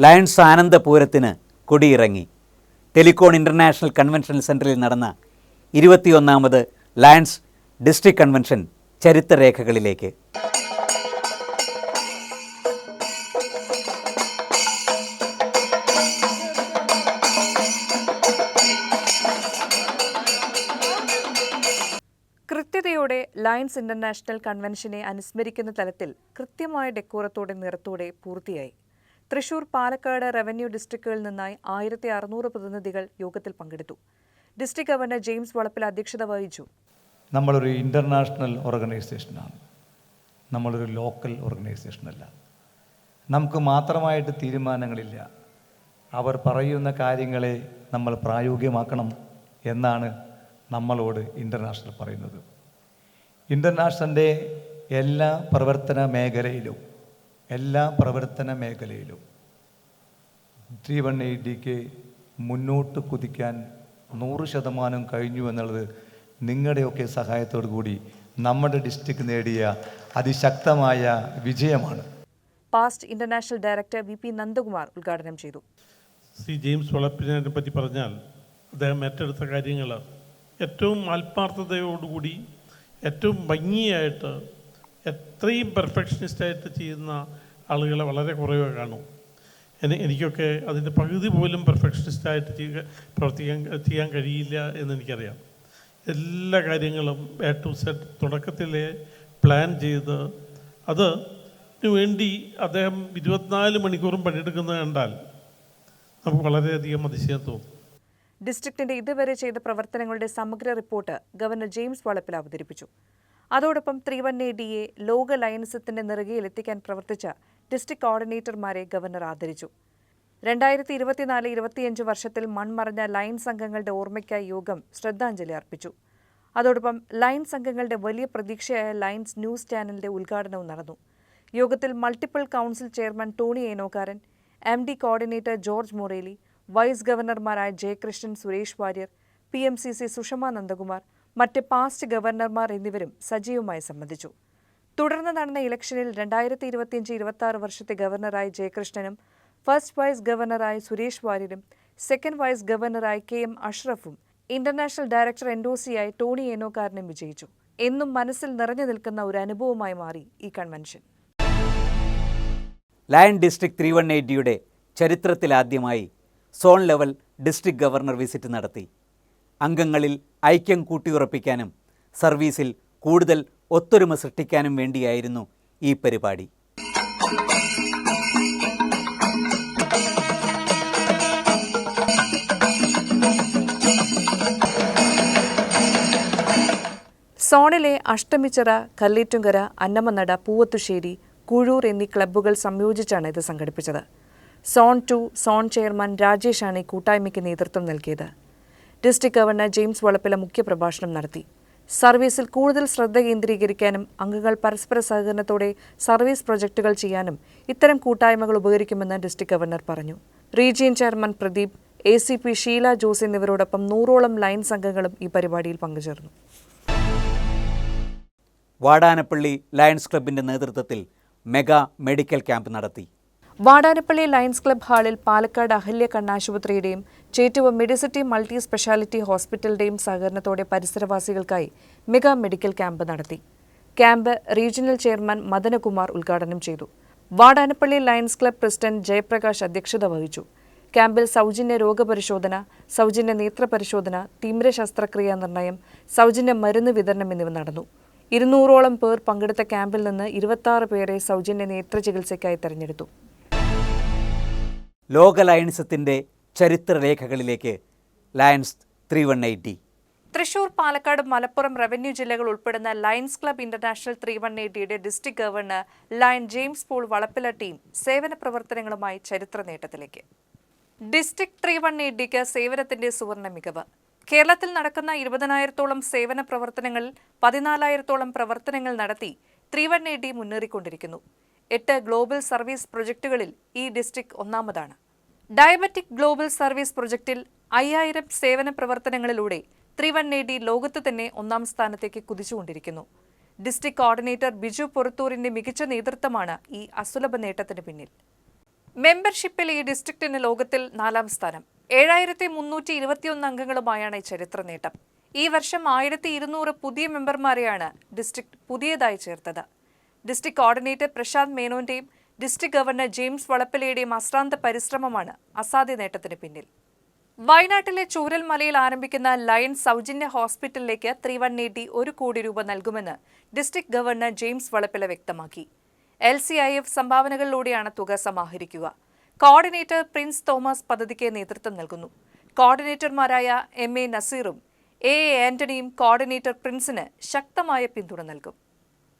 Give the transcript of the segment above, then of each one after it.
Lions ആനന്ദപൂരത്തിന് കൊടിയിറങ്ങി. ടെലികോൺ international convention സെൻറ്ററിൽ നടന്ന 21ാമത് lions district convention ചരിത്രരേഖകളിലേക്ക്. കൃത്യതയോടെ ലയൺസ് ഇന്റർനാഷണൽ കൺവെൻഷനെ അനുസ്മരിക്കുന്ന തലത്തിൽ കൃത്യമായ ഡെക്കോറത്തോടെ നിറത്തോടെ പൂർത്തിയായി. തൃശൂർ, പാലക്കാട് റവന്യൂ ഡിസ്ട്രിക്റ്റുകളിൽ നിന്നായി 1600 പ്രതിനിധികൾ യോഗത്തിൽ പങ്കെടുത്തു. ഡിസ്ട്രിക്ട് ഗവർണർ ജെയിംസ് വളപ്പിൽ അധ്യക്ഷത വഹിച്ചു. നമ്മളൊരു ഇൻ്റർനാഷണൽ ഓർഗനൈസേഷനാണ്, നമ്മളൊരു ലോക്കൽ ഓർഗനൈസേഷനല്ല. നമുക്ക് മാത്രമായിട്ട് തീരുമാനങ്ങളില്ല. അവർ പറയുന്ന കാര്യങ്ങളെ നമ്മൾ പ്രായോഗികമാക്കണം എന്നാണ് നമ്മളോട് ഇൻ്റർനാഷണൽ പറയുന്നത്. ഇൻ്റർനാഷണലിൻ്റെ എല്ലാ പ്രവർത്തന മേഖലയിലും 318ക്ക് മുന്നോട്ട് കുതിക്കാൻ 100% കഴിഞ്ഞു എന്നുള്ളത് നിങ്ങളുടെയൊക്കെ സഹായത്തോടു കൂടി നമ്മുടെ ഡിസ്ട്രിക്ട് നേടിയ അതിശക്തമായ വിജയമാണ്. Past international director VP. Nandakumar ഉദ്ഘാടനം ചെയ്തു. ശ്രീ ജെയിംസ് വളപ്പിനെ പറ്റി പറഞ്ഞാൽ അദ്ദേഹം ഏറ്റെടുത്ത കാര്യങ്ങൾ ഏറ്റവും ആത്മാർത്ഥതയോടുകൂടി ഏറ്റവും ഭംഗിയായിട്ട് എത്രയും പെർഫെക്ഷനിസ്റ്റായിട്ട് ചെയ്യുന്ന ആളുകളെ വളരെ കുറവേ കാണും. എനിക്കൊക്കെ അതിൻ്റെ പകുതി പോലും പെർഫെക്ഷനിസ്റ്റായിട്ട് ചെയ്യാൻ കഴിയില്ല എന്നെനിക്കറിയാം. എല്ലാ കാര്യങ്ങളും A to Z തുടക്കത്തിലെ പ്ലാൻ ചെയ്ത് അതിനു വേണ്ടി അദ്ദേഹം 24 മണിക്കൂറും പണിയെടുക്കുന്നത് കണ്ടാൽ നമുക്ക് വളരെയധികം അതിശയം തോന്നും. ഡിസ്ട്രിക്റ്റിന്റെ ഇതുവരെ ചെയ്ത പ്രവർത്തനങ്ങളുടെ സമഗ്ര റിപ്പോർട്ട് ഗവർണർ ജെയിംസ് വളപ്പിൽ അവതരിപ്പിച്ചു. അതോടൊപ്പം 318 ലോക ലയൺസത്തിന്റെ നെറുകയിൽ എത്തിക്കാൻ പ്രവർത്തിച്ച ഡിസ്ട്രിക്ട് കോർഡിനേറ്റർമാരെ ഗവർണർ ആദരിച്ചു. 2024-25 വർഷത്തിൽ മൺമറഞ്ഞ ലയൺസ് അംഗങ്ങളുടെ ഓർമ്മയ്ക്കായി യോഗം ശ്രദ്ധാഞ്ജലി അർപ്പിച്ചു. അതോടൊപ്പം ലയൺസ് അംഗങ്ങളുടെ വലിയ പ്രതീക്ഷയായ ലയൺസ് ന്യൂസ് ചാനലിന്റെ ഉദ്ഘാടനവും നടന്നു. യോഗത്തിൽ multiple council chairman Tony Enokkaran, MD coordinator George Moreli, vice ഗവർണർമാരായ ജയകൃഷ്ണൻ, സുരേഷ് വാര്യർ, PMCC സുഷമ നന്ദകുമാർ, മറ്റ് പാസ്റ്റ് ഗവർണർമാർ എന്നിവരും സജീവമായി സംബന്ധിച്ചു. തുടർന്ന് നടന്ന ഇലക്ഷനിൽ 2025-26 വർഷത്തെ ഗവർണറായി ജയകൃഷ്ണനും ഫസ്റ്റ് വൈസ് ഗവർണറായി സുരേഷ് വാര്യരും സെക്കൻഡ് വൈസ് ഗവർണറായി KM അഷ്റഫും ഇന്റർനാഷണൽ ഡയറക്ടർ NOC-ആയി ടോണി ഏനോക്കാരനും വിജയിച്ചു. എന്നും മനസ്സിൽ നിറഞ്ഞു നിൽക്കുന്ന ഒരു അനുഭവമായി മാറി ഈ കൺവെൻഷൻ. ലയൺ ഡിസ്ട്രിക്ട് 318യുടെ ചരിത്രത്തിലാദ്യമായി zone level district governor visit നടത്തി. അംഗങ്ങളിൽ ഐക്യം കൂട്ടിയുറപ്പിക്കാനും സർവീസിൽ കൂടുതൽ ഒത്തൊരുമ സൃഷ്ടിക്കാനും വേണ്ടിയായിരുന്നു ഈ പരിപാടി. സോണിലെ അഷ്ടമിച്ചിറ, കല്ലേറ്റുങ്കര, അന്നമനട, പൂവത്തുശ്ശേരി, കുഴൂർ എന്നീ ക്ലബ്ബുകൾ സംയോജിച്ചാണ് ഇത് സംഘടിപ്പിച്ചത്. സോൺ 2 സോൺ ചെയർമാൻ രാജേഷാണ് ഈ കൂട്ടായ്മയ്ക്ക് നേതൃത്വം നൽകിയത്. ഡിസ്ട്രിക്ട് ഗവർണർ ജെയിംസ് വളപ്പില മുഖ്യപ്രഭാഷണം നടത്തി. സർവീസിൽ കൂടുതൽ ശ്രദ്ധ കേന്ദ്രീകരിക്കാനും അംഗങ്ങൾ പരസ്പര സഹകരണത്തോടെ സർവീസ് പ്രൊജക്ടുകൾ ചെയ്യാനും ഇത്തരം കൂട്ടായ്മകൾ ഉപകരിക്കുമെന്ന് ഡിസ്ട്രിക്ട് ഗവർണർ പറഞ്ഞു. Region chairman Pradeep, ACP Sheela Jose എന്നിവരോടൊപ്പം 100ഓളം ലയൺസ് അംഗങ്ങളും ഈ പരിപാടിയിൽ പങ്കുചേർന്നു. വാടാനപ്പള്ളി ലയൺസ് ക്ലബിൻ്റെ നേതൃത്വത്തിൽ മെഗാ മെഡിക്കൽ ക്യാമ്പ് നടത്തി. വാടാനപ്പള്ളി ലയൺസ് ക്ലബ് ഹാളിൽ പാലക്കാട് അഹല്യ കണ്ണാശുപത്രിയുടെയും ചേറ്റുവ മെഡിസിറ്റി മൾട്ടി സ്പെഷ്യാലിറ്റി ഹോസ്പിറ്റലിന്റെയും സഹകരണത്തോടെ പരിസരവാസികൾക്കായി മെഗാ മെഡിക്കൽ ക്യാമ്പ് നടത്തി. ക്യാമ്പ് റീജിയണൽ ചെയർമാൻ മദനകുമാർ ഉദ്ഘാടനം ചെയ്തു. Vadanappally lions club president Jayaprakash അധ്യക്ഷത വഹിച്ചു. ക്യാമ്പിൽ സൗജന്യ രോഗപരിശോധന, സൗജന്യ നേത്രപരിശോധന, തിമിര ശസ്ത്രക്രിയാ നിർണയം, സൗജന്യ മരുന്ന് വിതരണം എന്നിവ നടന്നു. 200ഓളം പേർ പങ്കെടുത്ത ക്യാമ്പിൽ നിന്ന് 26 പേരെ സൗജന്യ നേത്ര ചികിത്സയ്ക്കായി തെരഞ്ഞെടുത്തു. ലോക ലയൺസത്തിന്റെ ചരിത്രരേഖകളിലേക്ക് ലയൺസ് 318. തൃശൂർ, പാലക്കാട്, മലപ്പുറം റവന്യൂ ജില്ലകൾ ഉൾപ്പെടുന്ന ലയൺസ് ക്ലബ് ഇന്റർനാഷണൽ 318യുടെ district governor lion James Paul Valappila team സേവന പ്രവർത്തനങ്ങളുമായി ചരിത്ര നേട്ടത്തിലേക്ക്. ഡിസ്ട്രിക്ട് 318ക്ക് സേവനത്തിന്റെ സുവർണ മികവ്. കേരളത്തിൽ നടക്കുന്ന 20,000-ഓളം സേവന പ്രവർത്തനങ്ങളിൽ 14,000-ഓളം പ്രവർത്തനങ്ങൾ നടത്തി 318 മുന്നേറിക്കൊണ്ടിരിക്കുന്നു. 8 ഗ്ലോബൽ സർവീസ് പ്രൊജക്ടുകളിൽ ഈ ഡിസ്ട്രിക്ട് ഒന്നാമതാണ്. ഡയബറ്റിക് ഗ്ലോബൽ സർവീസ് പ്രൊജക്ടിൽ 5,000 സേവന പ്രവർത്തനങ്ങളിലൂടെ 318 ലോകത്ത് തന്നെ ഒന്നാം സ്ഥാനത്തേക്ക് കുതിച്ചുകൊണ്ടിരിക്കുന്നു. ഡിസ്ട്രിക്ട് കോർഡിനേറ്റർ ബിജു പൊറത്തൂരിന്റെ മികച്ച നേതൃത്വമാണ് ഈ അസുലഭ നേട്ടത്തിന് പിന്നിൽ. മെമ്പർഷിപ്പിൽ ഈ ഡിസ്ട്രിക്റ്റിന് ലോകത്തിൽ 4ാം സ്ഥാനം. 7321 അംഗങ്ങളുമായാണ് ഈ ചരിത്ര നേട്ടം. ഈ വർഷം 1200 പുതിയ മെമ്പർമാരെയാണ് ഡിസ്ട്രിക്ട് പുതിയതായി ചേർത്തത്. ഡിസ്ട്രിക്ട് കോർഡിനേറ്റർ പ്രശാന്ത് മേനോന്റെയും ഡിസ്ട്രിക്ട് ഗവർണർ ജെയിംസ് വളപ്പിലയുടെയും അശ്രാന്ത പരിശ്രമമാണ് അസാധ്യ നേട്ടത്തിന് പിന്നിൽ. വയനാട്ടിലെ ചൂരൽമലയിൽ ആരംഭിക്കുന്ന ലയൺസ് സൗജന്യ ഹോസ്പിറ്റലിലേക്ക് 3180 1 കോടി രൂപ നൽകുമെന്ന് ഡിസ്ട്രിക്ട് ഗവർണർ ജെയിംസ് വളപ്പില വ്യക്തമാക്കി. LCIF സംഭാവനകളിലൂടെയാണ് തുക സമാഹരിക്കുക. കോർഡിനേറ്റർ പ്രിൻസ് തോമസ് പദ്ധതിക്ക് നേതൃത്വം നൽകുന്നു. കോർഡിനേറ്റർമാരായ MA നസീറും AA ആന്റണിയും കോർഡിനേറ്റർ പ്രിൻസിന് ശക്തമായ പിന്തുണ നൽകും.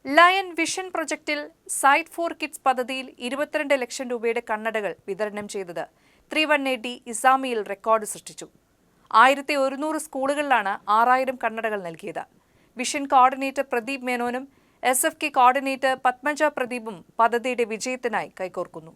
ലയൺ വിഷൻ പ്രൊജക്ടിൽ സൈറ്റ് ഫോർ കിഡ്സ് പദ്ധതിയിൽ 22 ലക്ഷം രൂപയുടെ കണ്ണടകൾ വിതരണം ചെയ്തത് 3180 ഇസാമിയിൽ റെക്കോർഡ് സൃഷ്ടിച്ചു. 1100 സ്കൂളുകളിലാണ് 6000 കണ്ണടകൾ നൽകിയത്. വിഷൻ കോർഡിനേറ്റർ പ്രദീപ് മേനോനും SFK കോർഡിനേറ്റർ പത്മജ പ്രദീപും പദ്ധതിയുടെ വിജയത്തിനായി കൈകോർക്കുന്നു.